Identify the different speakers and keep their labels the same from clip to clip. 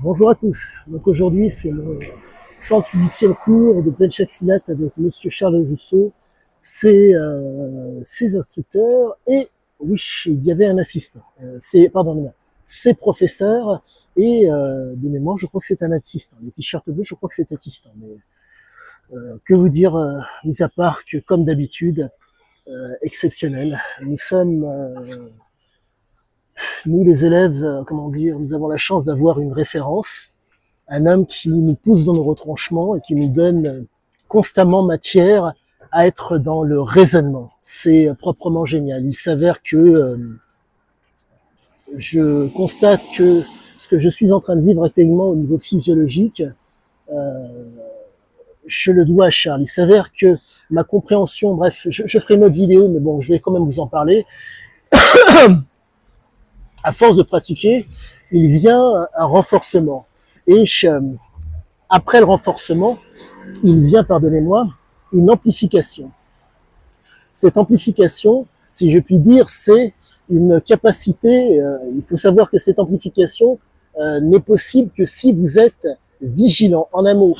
Speaker 1: Bonjour à tous. Donc aujourd'hui, c'est le 108e cours de Penchaxilat avec Monsieur Charles Rousseau, ses instructeurs et oui, il y avait un assistant. Pardonnez-moi, ses professeurs et de mémoire, je crois que c'est un assistant. Les t-shirts bleus, je crois que c'est assistant. Mais que vous dire, mis à part que comme d'habitude, exceptionnel. Nous sommes nous les élèves, comment dire, nous avons la chance d'avoir une référence, un homme qui nous pousse dans nos retranchements et qui nous donne constamment matière à être dans le raisonnement. C'est proprement génial. Il s'avère que je constate que ce que je suis en train de vivre actuellement au niveau physiologique, euh, je le dois à Charles. Il s'avère que ma compréhension, bref, je ferai une autre vidéo, mais bon, je vais quand même vous en parler. À force de pratiquer, il vient un renforcement. Et après le renforcement, il vient, pardonnez-moi, une amplification. Cette amplification, si je puis dire, c'est une capacité, il faut savoir que cette amplification n'est possible que si vous êtes vigilant. En un mot,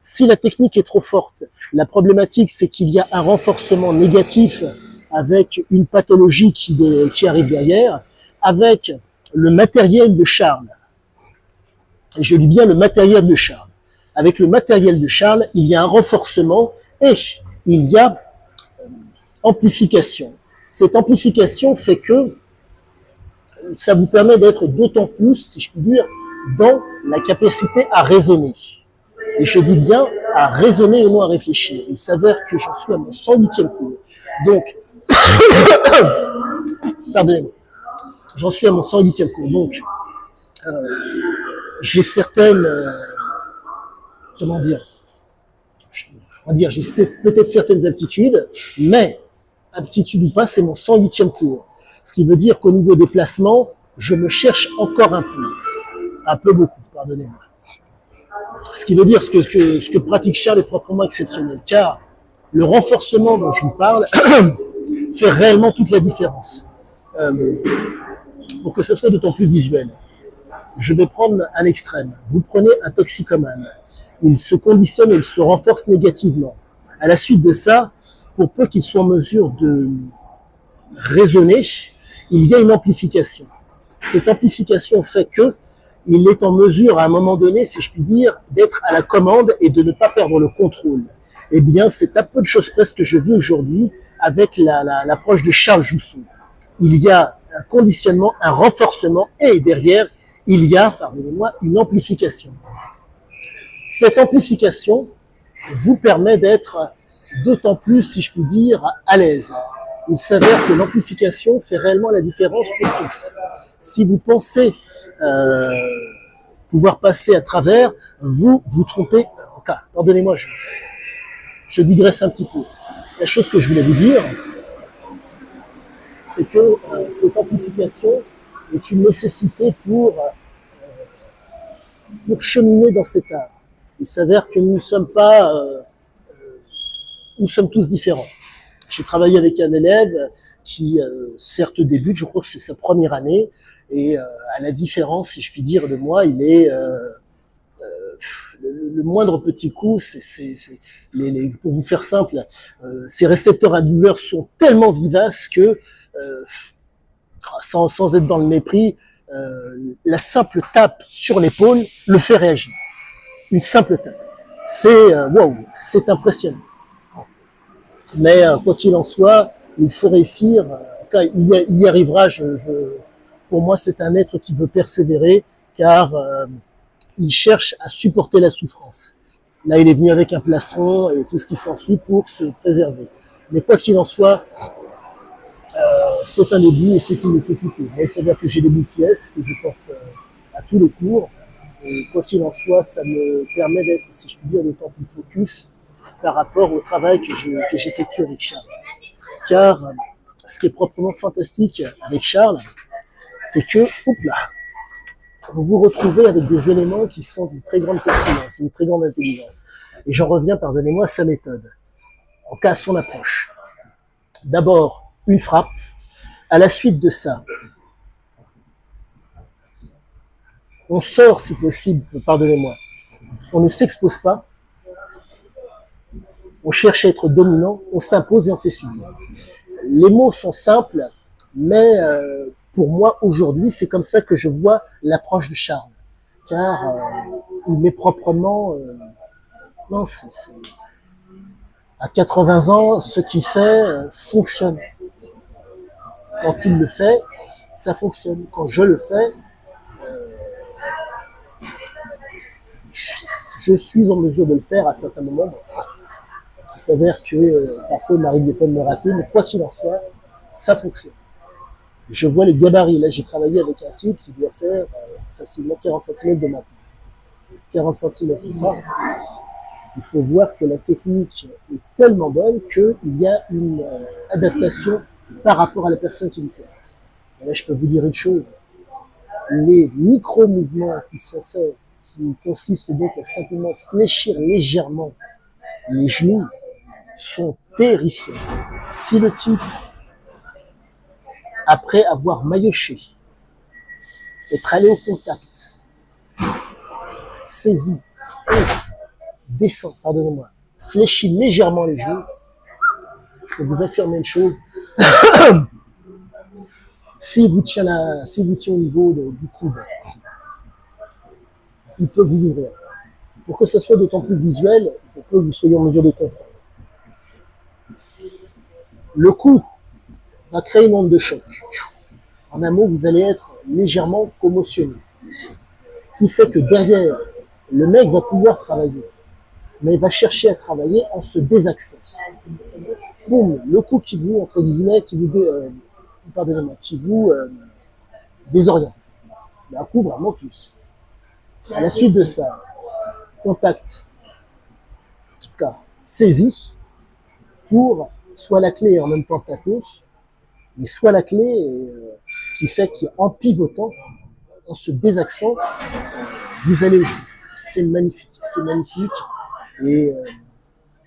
Speaker 1: si la technique est trop forte, la problématique c'est qu'il y a un renforcement négatif avec une pathologie qui arrive derrière, avec le matériel de Charles. Et je dis bien le matériel de Charles. Avec le matériel de Charles, il y a un renforcement et il y a amplification. Cette amplification fait que ça vous permet d'être d'autant plus, si je puis dire, dans la capacité à raisonner. Et je dis bien à raisonner et non à réfléchir. Il s'avère que j'en suis à mon 108e cours. Donc, pardonnez-moi, j'en suis à mon 108e cours. Donc, j'ai certaines, comment dire, on va dire, j'ai peut-être certaines aptitudes, mais aptitude ou pas, c'est mon 108e cours. Ce qui veut dire qu'au niveau des placements, je me cherche encore un peu beaucoup, pardonnez-moi. Ce qui veut dire ce que pratique Charles est proprement exceptionnel, car le renforcement dont je vous parle fait réellement toute la différence. Pour que ce soit d'autant plus visuel. Je vais prendre un extrême. Vous prenez un toxicomane. Il se conditionne et il se renforce négativement. À la suite de ça, pour peu qu'il soit en mesure de raisonner, il y a une amplification. Cette amplification fait que il est en mesure, à un moment donné, si je puis dire, d'être à la commande et de ne pas perdre le contrôle. Eh bien, c'est à peu de choses près ce que je vis aujourd'hui avec l'approche de Charles Jousseau. Il y a un conditionnement, un renforcement, et derrière, il y a, pardonnez-moi, une amplification. Cette amplification vous permet d'être d'autant plus, si je puis dire, à l'aise. Il s'avère que l'amplification fait réellement la différence pour tous. Si vous pensez pouvoir passer à travers, vous vous trompez. Enfin, pardonnez-moi, je digresse un petit peu. La chose que je voulais vous dire, c'est que cette amplification est une nécessité pour cheminer dans cet art. Il s'avère que nous ne sommes pas, nous sommes tous différents. J'ai travaillé avec un élève qui, certes, débute, je crois que c'est sa première année, et à la différence, si je puis dire, de moi, il est le moindre petit coup, pour vous faire simple, ces récepteurs à douleur sont tellement vivaces que, sans être dans le mépris, la simple tape sur l'épaule le fait réagir. Une simple tape. C'est wow, c'est impressionnant. Mais quoi qu'il en soit, il faut réussir. Il y arrivera. Pour moi, c'est un être qui veut persévérer, car il cherche à supporter la souffrance. Là, il est venu avec un plastron et tout ce qui s'ensuit pour se préserver. Mais quoi qu'il en soit, c'est un début et c'est une nécessité. Moi, il s'avère que j'ai des bouts de pièces que je porte à tous les cours. Et quoi qu'il en soit, ça me permet d'être, si je puis dire, d'autant plus focus par rapport au travail que j'effectue avec Charles. Car ce qui est proprement fantastique avec Charles, c'est que, oups là, vous vous retrouvez avec des éléments qui sont d'une très grande pertinence, d'une très grande intelligence. Et j'en reviens, pardonnez-moi, à sa méthode, en cas à son approche. D'abord, une frappe. À la suite de ça, On sort si possible, pardonnez-moi. On ne s'expose pas, on cherche à être dominant, on s'impose et on fait subir. Les mots sont simples, mais pour moi, aujourd'hui, c'est comme ça que je vois l'approche de Charles. Car il est proprement... non, à 80 ans, ce qu'il fait fonctionne. Quand il le fait, ça fonctionne. Quand je le fais, je suis en mesure de le faire à certains moments. Il s'avère que parfois il m'arrive des fois de me rater, mais quoi qu'il en soit, ça fonctionne. Je vois les gabarits. Là, j'ai travaillé avec un type qui doit faire facilement 40 cm de main. 40 cm. Il faut voir que la technique est tellement bonne qu'il y a une adaptation par rapport à la personne qui lui fait face. Et là, je peux vous dire une chose. Les micro-mouvements qui sont faits, qui consistent donc à simplement fléchir légèrement les genoux, sont terrifiants. Si le type, après avoir maillotché, être allé au contact, saisi, descend, pardonnez-moi, fléchit légèrement les genoux, je peux vous affirmer une chose, si vous tient au niveau du coude, il peut vous ouvrir. Pour que ça soit d'autant plus visuel, pour que vous soyez en mesure de comprendre. Le coup va créer une onde de choc. En un mot, vous allez être légèrement commotionné. Qui fait que derrière, le mec va pouvoir travailler. Mais il va chercher à travailler en se désaxant. Boum, le coup qui vous, entre guillemets, qui vous, pardonnez-moi, qui vous désoriente. Mais un coup vraiment plus. À la suite de ça, contact, en tout cas, saisi, pour soit la clé et en même temps taper, mais soit la clé qui fait qu'en pivotant, en se désaxant, vous allez aussi. C'est magnifique, c'est magnifique. Et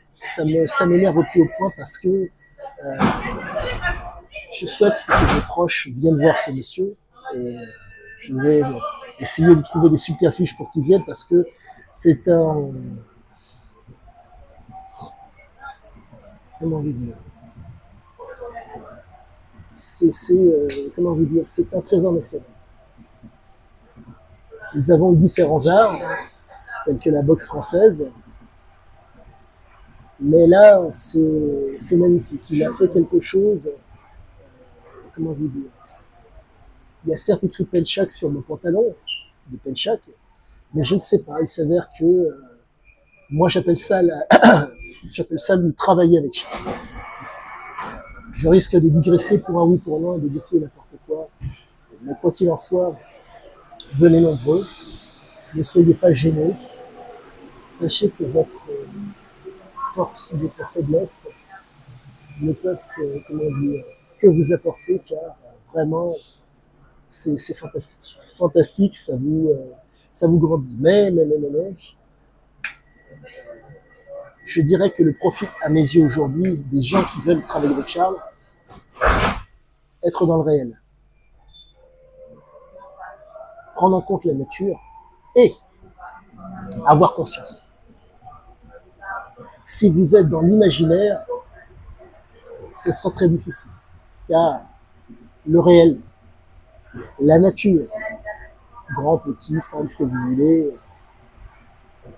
Speaker 1: ça m'énerve au plus haut point parce que je souhaite que mes proches viennent voir ce monsieur. Et je vais essayer de trouver des subterfuges pour qu'ils viennent parce que c'est un... Comment vous dire? Comment vous dire? C'est un trésor national. Nous avons différents arts, tels que la boxe française, mais là, c'est magnifique. Il a fait quelque chose, comment vous dire? Il y a certes écrit Penchak sur mon pantalon, de Penchak, mais je ne sais pas, il s'avère que moi j'appelle ça le travailler avec Charles. Je risque de digresser pour un oui, pour un non et de dire tout et n'importe quoi. Mais quoi qu'il en soit, venez nombreux, ne soyez pas gênés. Sachez que votre force ou votre faiblesse ne peuvent, comment dire, que vous apporter, car vraiment, c'est fantastique. Fantastique, ça vous grandit. Mais, je dirais que le profit, à mes yeux aujourd'hui, des gens qui veulent travailler avec Charles, être dans le réel, prendre en compte la nature et avoir conscience. Si vous êtes dans l'imaginaire, ce sera très difficile, car le réel, la nature, grand, petit, femme, ce que vous voulez,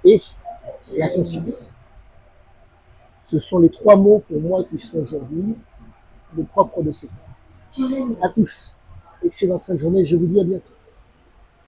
Speaker 1: et la conscience. Ce sont les trois mots pour moi qui sont aujourd'hui le propre de ces temps. À tous, excellente fin de journée, je vous dis à bientôt.